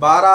12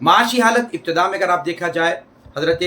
معاشی حالت ابتدا میں اگر آپ دیکھا جائے حضرت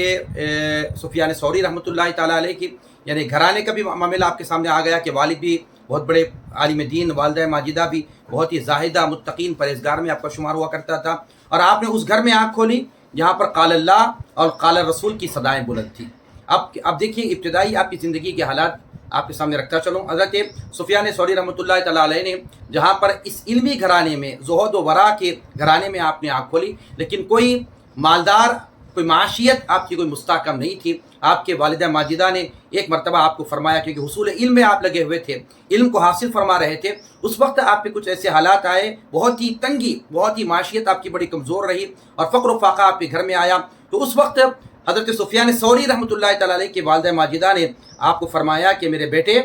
سفیان ثوری رحمۃ اللہ تعالیٰ علیہ کی یعنی گھرانے کا بھی معاملہ آپ کے سامنے آ گیا کہ والد بھی بہت بڑے عالم دین، والدہ ماجدہ بھی بہت ہی زاہدہ متقین پرہیزگار میں آپ کا شمار ہوا کرتا تھا، اور آپ نے اس گھر میں آنکھ کھولی جہاں پر قال اللہ اور قال رسول کی صدائیں بلند تھیں۔ اب دیکھیے ابتدائی آپ کی زندگی کے حالات آپ کے سامنے رکھتا چلوں۔ حضرت سفیان ثوری رحمۃ اللہ تعالیٰ علیہ نے جہاں پر اس علمی گھرانے میں، زہد و ورا کے گھرانے میں آپ نے آنکھ کھولی، لیکن کوئی مالدار، کوئی معاشیت آپ کی کوئی مستحکم نہیں تھی۔ آپ کے والدہ ماجدہ نے ایک مرتبہ آپ کو فرمایا، کیونکہ حصول علم میں آپ لگے ہوئے تھے، علم کو حاصل فرما رہے تھے، اس وقت آپ پہ کچھ ایسے حالات آئے، بہت ہی تنگی، بہت ہی معاشیت آپ کی بڑی کمزور رہی اور فقر و فاقہ آپ کے گھر میں آیا۔ تو اس وقت حضرت سفیان ثوری رحمۃ اللہ تعالیٰ علیہ کے والدہ ماجدہ نے آپ کو فرمایا کہ میرے بیٹے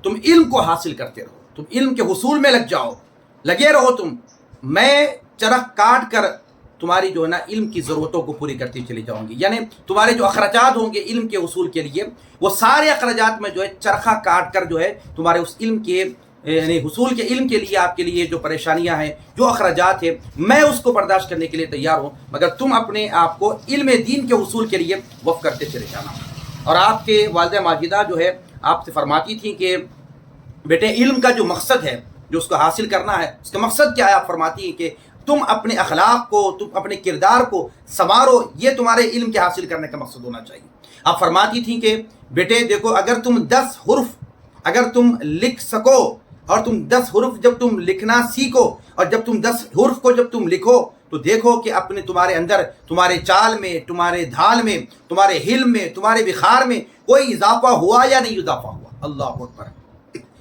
تم علم کو حاصل کرتے رہو، تم علم کے حصول میں لگے رہو، میں چرخ کاٹ کر تمہاری جو ہے نا علم کی ضرورتوں کو پوری کرتی چلی جاؤں گی، یعنی تمہارے جو اخراجات ہوں گے علم کے حصول کے لیے، وہ سارے اخراجات میں جو ہے چرخہ کاٹ کر جو ہے تمہارے اس علم کے یعنی حصول کے علم کے لیے، آپ کے لیے جو پریشانیاں ہیں، جو اخراجات ہیں، میں اس کو برداشت کرنے کے لیے تیار ہوں، مگر تم اپنے آپ کو علم دین کے حصول کے لیے وقف کرتے چلے جانا۔ اور آپ کے والدہ ماجدہ جو ہے آپ سے فرماتی تھیں کہ بیٹے علم کا جو مقصد ہے، جو اس کو حاصل کرنا ہے، اس کا مقصد کیا ہے؟ آپ فرماتی ہیں کہ تم اپنے اخلاق کو، تم اپنے کردار کو سنوارو، یہ تمہارے علم کے حاصل کرنے کا مقصد ہونا چاہیے۔ آپ فرماتی تھیں کہ بیٹے دیکھو، اگر تم 10 حرف اگر تم لکھ سکو، اور تم 10 حرف جب تم لکھنا سیکھو، اور جب تم 10 حرف کو جب تم لکھو تو دیکھو کہ اپنے تمہارے اندر، تمہارے چال میں، تمہارے دھال میں، تمہارے حلم میں، تمہارے بخار میں کوئی اضافہ ہوا یا نہیں اضافہ ہوا۔ اللہ اکبر!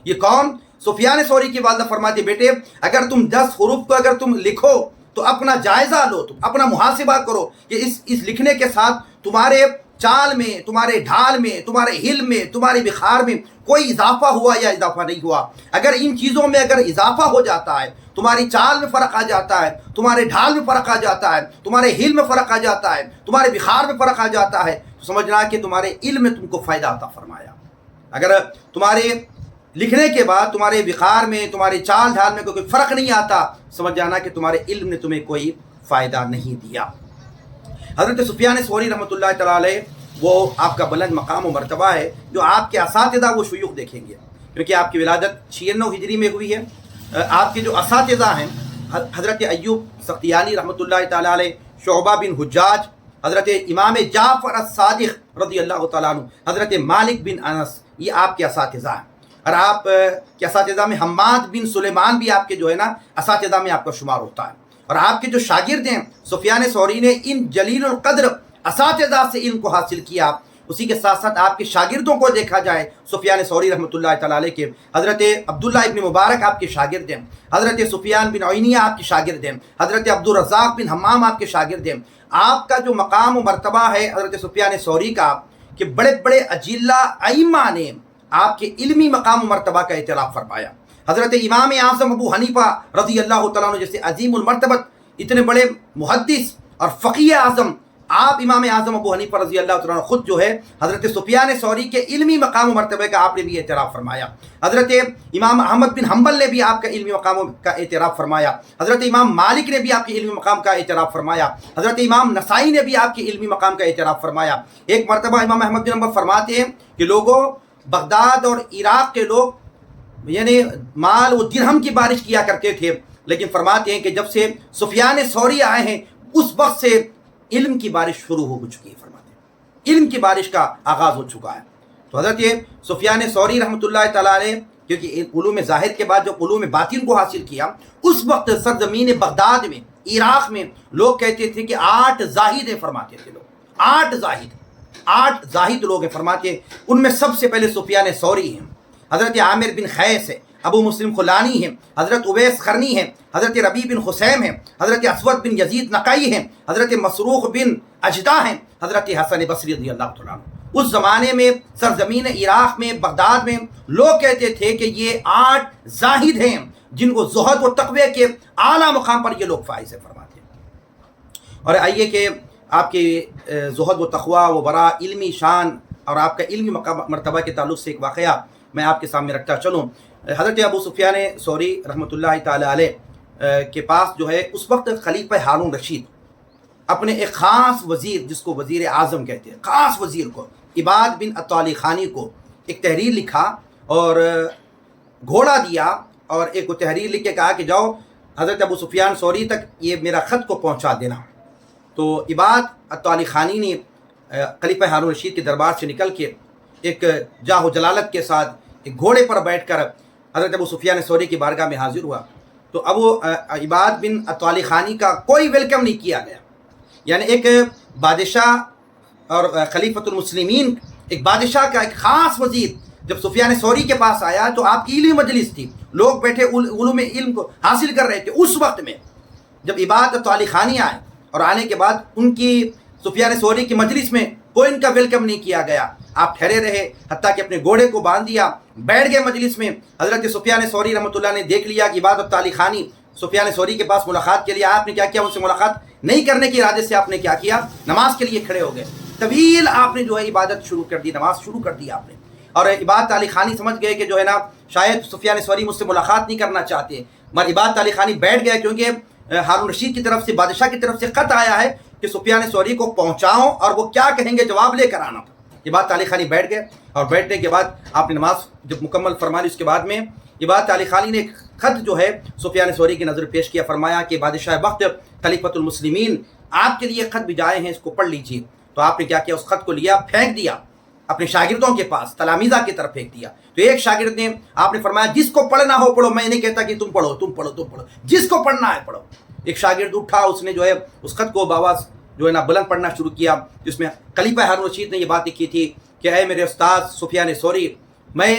یہ کون؟ سفیان ثوری کی والدہ فرماتے بیٹے اگر تم 10 حروف کو اگر تم لکھو تو اپنا جائزہ لو، تم اپنا محاسبہ کرو کہ اس لکھنے کے ساتھ تمہارے چال میں، تمہارے ڈھال میں، تمہارے حلم میں، تمہارے بخار میں کوئی اضافہ ہوا یا اضافہ نہیں ہوا۔ اگر ان چیزوں میں اگر اضافہ ہو جاتا ہے، تمہاری چال میں فرق آ جاتا ہے، تمہارے ڈھال میں فرق آ جاتا ہے، تمہارے حلم میں فرق آ جاتا ہے، تمہارے بخار میں فرق آ جاتا ہے، تو سمجھنا کہ تمہارے علم میں تم کو فائدہ عطا فرمایا۔ اگر تمہارے لکھنے کے بعد تمہارے بخار میں، تمہارے چال ڈھال میں کوئی فرق نہیں آتا، سمجھ جانا کہ تمہارے علم نے تمہیں کوئی فائدہ نہیں دیا۔ حضرت سفیان ثوری رحمۃ اللہ تعالیٰ علیہ وہ آپ کا بلند مقام و مرتبہ ہے، جو آپ کے اساتذہ وہ شیوخ دیکھیں گے، کیونکہ آپ کی ولادت 96 ہجری میں ہوئی ہے۔ آپ کے جو اساتذہ ہیں حضرت ایوب سختیانی رحمۃ اللہ تعالیٰ علیہ، شعبہ بن حجاج، حضرت امام جعفر الصادق رضی اللہ تعالیٰ عنہ، حضرت مالک بن انس، یہ آپ کے اساتذہ ہیں۔ اور آپ کے اساتذہ میں حماد بن سلیمان بھی آپ کے جو ہے نا اساتذہ میں آپ کا شمار ہوتا ہے۔ اور آپ کے جو شاگرد ہیں سفیان ثوری نے ان جلیل القدر اساتذہ سے علم کو حاصل کیا۔ اسی کے ساتھ ساتھ آپ کے شاگردوں کو دیکھا جائے، سفیان ثوری رحمۃ اللہ تعالیٰ علیہ کے حضرت عبداللہ ابن مبارک آپ کے شاگرد ہیں، حضرت سفیان بن عینیہ آپ کے شاگرد ہیں، حضرت عبدالرزاق بن حمام آپ کے شاگرد ہیں۔ آپ کا جو مقام و مرتبہ ہے حضرت سفیان ثوری کا، کہ بڑے بڑے اجلہ ائمہ نے آپ کے علمی مقام و مرتبہ کا اعتراف فرمایا۔ حضرت امام اعظم ابو حنیفہ رضی اللہ تعالیٰ عنہ جیسے عظیم المرتبت اتنے بڑے محدث اور فقیہ اعظم، آپ امام اعظم ابو حنیفہ رضی اللہ تعالیٰ عنہ خود جو ہے حضرت سفیان ثوری کے علمی مقام و مرتبہ کا آپ نے بھی اعتراف فرمایا۔ حضرت امام احمد بن حنبل نے بھی آپ کا علمی مقام کا اعتراف فرمایا، حضرت امام مالک نے بھی آپ کے علمی مقام کا اعتراف فرمایا، حضرت امام نسائی نے بھی آپ کے علمی مقام کا اعتراف فرمایا۔ ایک مرتبہ امام احمد بن حنبل فرماتے ہیں کہ لوگوں، بغداد اور عراق کے لوگ یعنی مال و درہم کی بارش کیا کرتے تھے، لیکن فرماتے ہیں کہ جب سے سفیان ثوری آئے ہیں اس وقت سے علم کی بارش شروع ہو چکی ہے، فرماتے ہیں علم کی بارش کا آغاز ہو چکا ہے۔ تو حضرت سفیان ثوری رحمۃ اللہ تعالیٰ علیہ، کیونکہ علوم ظاہر کے بعد جو علوم باطن کو حاصل کیا، اس وقت سرزمین بغداد میں، عراق میں لوگ کہتے تھے کہ 8 زاہد ہیں، فرماتے تھے لوگ 8 زاہد لوگ ہیں، فرماتے ہیں ان میں سب سے پہلے سفیان ثوری ہیں، حضرت عامر بن خیس ہے، ابو مسلم خلانی ہیں، حضرت اویس قرنی ہیں، حضرت ربیع بن خثیم ہیں، حضرت اسود بن یزید نقعی ہیں، حضرت مسروق بن اجدہ ہیں، حضرت حسن بصری رضی اللہ تعالیٰ عنہ۔ اس زمانے میں سرزمین عراق میں، بغداد میں لوگ کہتے تھے کہ یہ 8 زاہد ہیں جن کو زہد و تقوی کے اعلیٰ مقام پر یہ لوگ فائز ہیں، فرماتے ہیں۔ اور آئیے کہ آپ کے زہد و تقوی و ورا، علمی شان اور آپ کا علمی مرتبہ کے تعلق سے ایک واقعہ میں آپ کے سامنے رکھتا چلوں۔ حضرت ابو سفیان ثوری رحمۃ اللہ تعالیٰ علیہ کے پاس جو ہے اس وقت خلیفہ ہارون رشید اپنے ایک خاص وزیر، جس کو وزیر اعظم کہتے ہیں، خاص وزیر کو، عباد بن اطالی خانی کو ایک تحریر لکھا اور گھوڑا دیا، اور ایک تحریر لکھ کے کہا کہ جاؤ حضرت ابو سفیان ثوری تک یہ میرا خط کو پہنچا دینا۔ تو عباد اطالی خانی نے خلیفہ ہارون رشید کے دربار سے نکل کے ایک جاہ و جلالت کے ساتھ ایک گھوڑے پر بیٹھ کر حضرت ابو سفیان ثوری کی بارگاہ میں حاضر ہوا۔ تو ابو عباد بن اطالی خانی کا کوئی ویلکم نہیں کیا گیا، یعنی ایک بادشاہ اور خلیفۃ المسلمین، ایک بادشاہ کا ایک خاص وزیر جب سفیان ثوری کے پاس آیا تو آپ کی علمی مجلس تھی، لوگ بیٹھے علوم علم کو حاصل کر رہے تھے۔ اس وقت میں جب عباد اطالی خانی آئے اور آنے کے بعد ان کی سفیان ثوری کی مجلس میں کوئی ان کا ویلکم نہیں کیا گیا، آپ ٹھہرے رہے، حتیٰ کہ اپنے گھوڑے کو باندھ دیا، بیٹھ گئے مجلس میں۔ حضرت سفیان ثوری رحمۃ اللہ نے دیکھ لیا کہ عباد اطالی خانی سفیان ثوری کے پاس ملاقات کے لیے، آپ نے کیا کیا؟ ان سے ملاقات نہیں کرنے کے ارادے سے آپ نے کیا کیا؟ نماز کے لیے کھڑے ہو گئے، طویل آپ نے جو ہے عبادت شروع کر دی، نماز شروع کر دی آپ نے۔ اور عباد اطالی خانی سمجھ گئے کہ جو ہے نا شاید سفیان ثوری مجھ سے ملاقات نہیں کرنا چاہتے، مگر عباد اطالی خانی بیٹھ گئے، کیونکہ ہارون رشید کی طرف سے، بادشاہ کی طرف سے خط آیا ہے کہ سفیان ثوری کو پہنچاؤ اور وہ کیا کہیں گے جواب لے کر آنا۔ عباد اطالی خانی بیٹھ گئے، اور بیٹھنے کے بعد آپ نے نماز جب مکمل فرما لی، اس کے بعد میں عباد اطالی خانی نے ایک خط جو ہے سفیان ثوری کی نظر پیش کیا، فرمایا کہ بادشاہ وقت خلیفۃ المسلمین آپ کے لیے خط بھیجائے ہیں، اس کو پڑھ لیجیے۔ تو آپ نے کیا کیا؟ اس خط کو لیا، پھینک دیا اپنے شاگردوں کے پاس، تلامیذہ کی طرف پھینک دیا۔ تو ایک شاگرد نے، آپ نے فرمایا جس کو پڑھنا ہو پڑھو، میں نہیں کہتا کہ تم پڑھو، جس کو پڑھنا ہے پڑھو۔ ایک شاگرد اٹھا، اس نے جو ہے اس خط کو باواز جو ہے نا بلند پڑھنا شروع کیا، جس میں خلیفہ ہارون رشید نے یہ بات لکھی تھی کہ اے میرے استاد سفیان ثوری، میں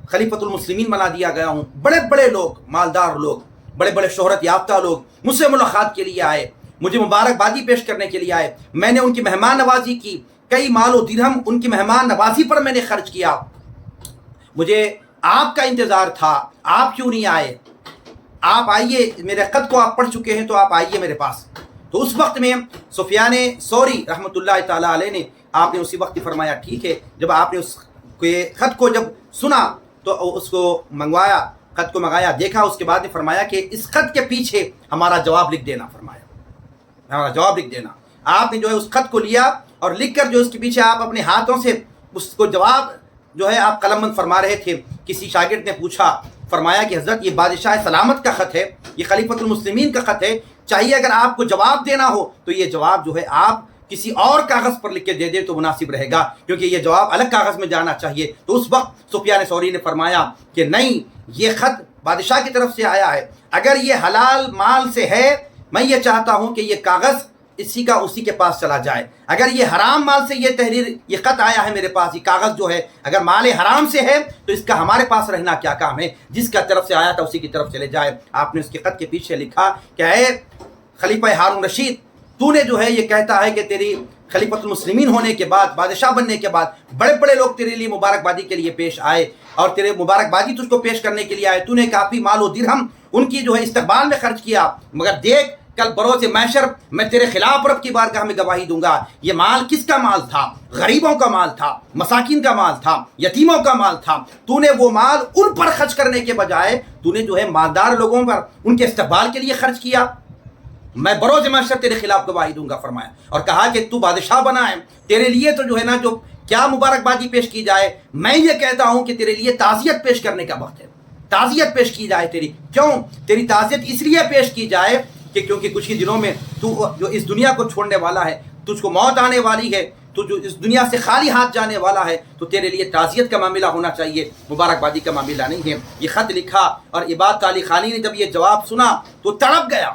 خلیفۃ المسلمین بنا دیا گیا ہوں، بڑے بڑے لوگ، مالدار لوگ، بڑے بڑے شہرت یافتہ لوگ مجھ سے ملاقات کے لیے آئے، مجھے مبارکبادی پیش کرنے کے لیے آئے، میں نے ان کی مہمان نوازی کی، کئی مال و درہم ان کی مہمان نوازی پر میں نے خرچ کیا، مجھے آپ کا انتظار تھا، آپ کیوں نہیں آئے؟ آپ آئیے، میرے خط کو آپ پڑھ چکے ہیں تو آپ آئیے میرے پاس۔ تو اس وقت میں سفیان ثوری رحمۃ اللہ تعالیٰ علیہ نے، آپ نے اسی وقت فرمایا ٹھیک ہے۔ جب آپ نے اس خط کو جب سنا تو اس کو منگوایا، خط کو منگایا، دیکھا، اس کے بعد نے فرمایا کہ اس خط کے پیچھے ہمارا جواب لکھ دینا، فرمایا ہمارا جواب لکھ دینا۔ آپ نے جو ہے اس خط کو لیا اور لکھ کر جو اس کے پیچھے آپ اپنے ہاتھوں سے اس کو جواب جو ہے آپ قلم بند فرما رہے تھے۔ کسی شاگرد نے پوچھا، فرمایا کہ حضرت یہ بادشاہ سلامت کا خط ہے، یہ خلیفۃ المسلمین کا خط ہے، چاہیے اگر آپ کو جواب دینا ہو تو یہ جواب جو ہے آپ کسی اور کاغذ پر لکھ کے دے دے تو مناسب رہے گا، کیونکہ یہ جواب الگ کاغذ میں جانا چاہیے۔ تو اس وقت سفیان ثوری نے فرمایا کہ نہیں، یہ خط بادشاہ کی طرف سے آیا ہے، اگر یہ حلال مال سے ہے میں یہ چاہتا ہوں کہ یہ کاغذ اسی کا اسی کے پاس چلا جائے، اگر یہ حرام مال سے یہ تحریر، یہ خط آیا ہے میرے پاس، یہ کاغذ جو ہے اگر مال حرام سے ہے تو اس کا ہمارے پاس رہنا کیا کام ہے، جس کا طرف سے آیا تھا اسی کی طرف چلے جائے۔ آپ نے اس کے خط کے پیچھے لکھا کہ اے خلیفہ ہارون رشید، تو نے جو ہے یہ کہتا ہے کہ تیری خلیفۃ المسلمین ہونے کے بعد، بادشاہ بننے کے بعد بڑے بڑے لوگ تیرے لیے مبارکبادی کے لیے پیش آئے اور تیرے مبارکبادی تجھ کو پیش کرنے کے لیے آئے، تو نے کافی مال و درہم ان کی جو ہے استقبال میں خرچ کیا، مگر دیکھ کل بروز محشر میں تیرے خلاف رب کی بارگاہ میں گواہی دوں گا، یہ مال کس کا مال تھا؟ غریبوں کا مال تھا، مساکین کا مال تھا، یتیموں کا مال تھا، تو نے وہ مال ان پر خرچ کرنے کے بجائے تو نے جو ہے مالدار لوگوں پر ان کے استقبال کے لیے خرچ کیا، میں بروز محشر تیرے خلاف گواہی دوں گا، فرمایا۔ اور کہا کہ تو بادشاہ بنا ہے، تیرے لیے تو جو ہے نا جو کیا مبارکبادی پیش کی جائے، میں یہ کہتا ہوں کہ تیرے لیے تعزیت پیش کرنے کا وقت ہے، تعزیت پیش کی جائے تیری۔ کیوں تیری تعزیت اس لیے پیش کی جائے کہ کیونکہ کچھ ہی دنوں میں تو جو اس دنیا کو چھوڑنے والا ہے، تجھ کو موت آنے والی ہے، تو جو اس دنیا سے خالی ہاتھ جانے والا ہے، تو تیرے لیے تعزیت کا معاملہ ہونا چاہیے، مبارکبادی کا معاملہ نہیں ہے۔ یہ خط لکھا اور عباد اطالی خانی نے جب یہ جواب سنا تو تڑپ گیا،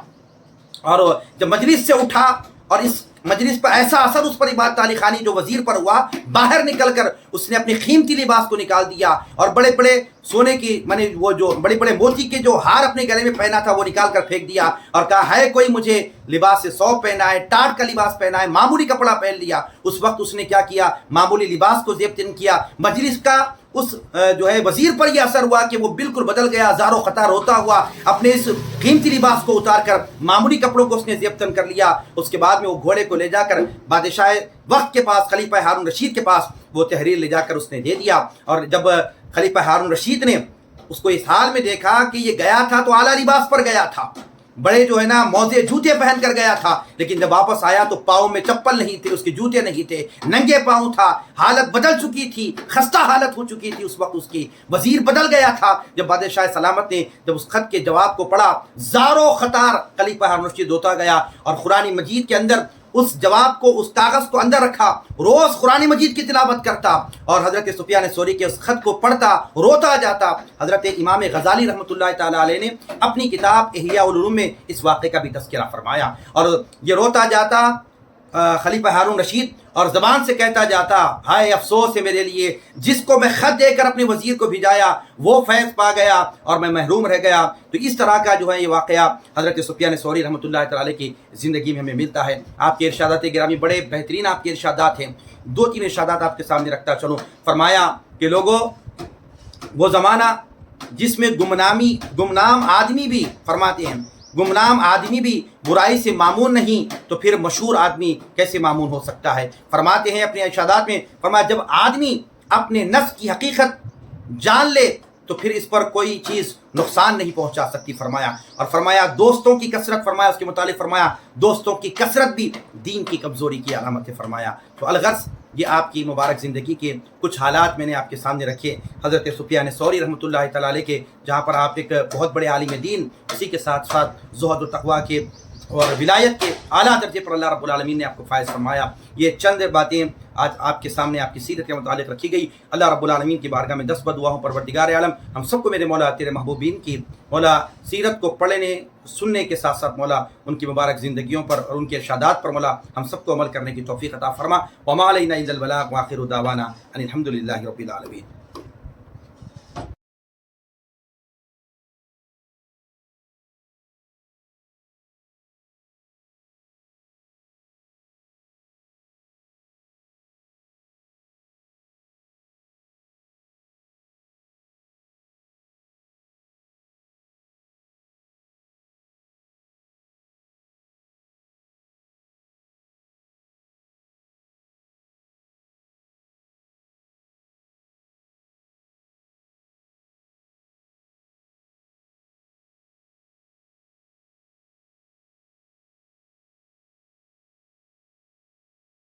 اور جب مجلس سے اٹھا اور اس مجلس پر ایسا اثر اس پر عباد اطالی خانی جو وزیر پر ہوا، باہر نکل کر اس نے اپنی قیمتی لباس کو نکال دیا اور بڑے بڑے سونے کی وہ جو بڑے بڑے موتی کے جو ہار اپنے گلے میں پہنا تھا وہ نکال کر پھینک دیا اور کہا ہے کوئی مجھے لباس سے سو پہنا ہے، ٹاٹ کا لباس پہنا ہے، معمولی کپڑا پہن لیا۔ اس وقت اس نے کیا کیا؟ معمولی لباس کو زیب تن کیا۔ مجلس کا اس جو ہے وزیر پر یہ اثر ہوا کہ وہ بالکل بدل گیا، زار و خطار ہوتا ہوا اپنے اس قیمتی لباس کو اتار کر معمولی کپڑوں کو اس نے زیب تن کر لیا۔ اس کے بعد میں وہ گھوڑے کو لے جا کر بادشاہ وقت کے پاس، خلیفہ ہارون رشید کے پاس وہ تحریر لے جا کر اس نے دے دیا۔ اور جب خلیفہ ہارون رشید نے اس کو اس حال میں دیکھا کہ یہ گیا تھا تو اعلیٰ لباس پر گیا تھا، بڑے جو ہے نا موزے جوتے پہن کر گیا تھا، لیکن جب واپس آیا تو پاؤں میں چپل نہیں تھے، اس کے جوتے نہیں تھے، ننگے پاؤں تھا، حالت بدل چکی تھی، خستہ حالت ہو چکی تھی، اس وقت اس کی وزیر بدل گیا تھا۔ جب بادشاہ سلامت نے جب اس خط کے جواب کو پڑھا، زارو خطار خلیفہ ہارون الرشید ہوتا گیا اور قرآن مجید کے اندر اس جواب کو، اس کاغذ کو اندر رکھا، روز قرآن مجید کی تلاوت کرتا اور حضرت سفیان ثوری کے اس خط کو پڑھتا، روتا جاتا۔ حضرت امام غزالی رحمۃ اللہ تعالی علیہ نے اپنی کتاب احیاء العلوم میں اس واقعے کا بھی تذکرہ فرمایا، اور یہ روتا جاتا خلیفہ ہارون رشید اور زبان سے کہتا جاتا، ہائے افسوس ہے میرے لیے، جس کو میں خط دے کر اپنے وزیر کو بھیجایا وہ فیض پا گیا اور میں محروم رہ گیا۔ تو اس طرح کا جو ہے یہ واقعہ حضرت سفیان ثوری رحمۃ اللہ تعالی کی زندگی میں ہمیں ملتا ہے۔ آپ کے ارشادات گرامی بڑے بہترین آپ کے ارشادات ہیں، 2-3 ارشادات آپ کے سامنے رکھتا چلوں۔ فرمایا کہ لوگوں، وہ زمانہ جس میں گمنام آدمی بھی، فرماتے ہیں گمنام آدمی بھی برائی سے معمون نہیں، تو پھر مشہور آدمی کیسے معمون ہو سکتا ہے؟ فرماتے ہیں اپنے ارشادات میں، فرمایا جب آدمی اپنے نفس کی حقیقت جان لے تو پھر اس پر کوئی چیز نقصان نہیں پہنچا سکتی۔ فرمایا اور فرمایا دوستوں کی کثرت، فرمایا اس کے متعلق فرمایا دوستوں کی کثرت بھی دین کی کمزوری کی علامت ہے۔ فرمایا تو الغرض یہ آپ کی مبارک زندگی کے کچھ حالات میں نے آپ کے سامنے رکھے حضرت سفیان ثوری رحمۃ اللہ تعالی علیہ کے، جہاں پر آپ ایک بہت بڑے عالم دین، اسی کے ساتھ ساتھ زہد و تقویٰ کے اور ولایت کے اعلیٰ درجے پر اللہ رب العالمین نے آپ کو فائز فرمایا۔ یہ چند باتیں آج آپ کے سامنے آپ کی سیرت کے متعلق رکھی گئی۔ اللہ رب العالمین کی بارگاہ میں دست بدعا ہوں، پروردگار عالم ہم سب کو میرے مولا تیرے محبوبین کی مولا سیرت کو پڑھنے سننے کے ساتھ ساتھ مولا ان کی مبارک زندگیوں پر اور ان کے ارشادات پر مولا ہم سب کو عمل کرنے کی توفیق عطا فرما۔ وما علینا الا البلاغ، وآخر دعوانا ان الحمد للہ رب العالمین۔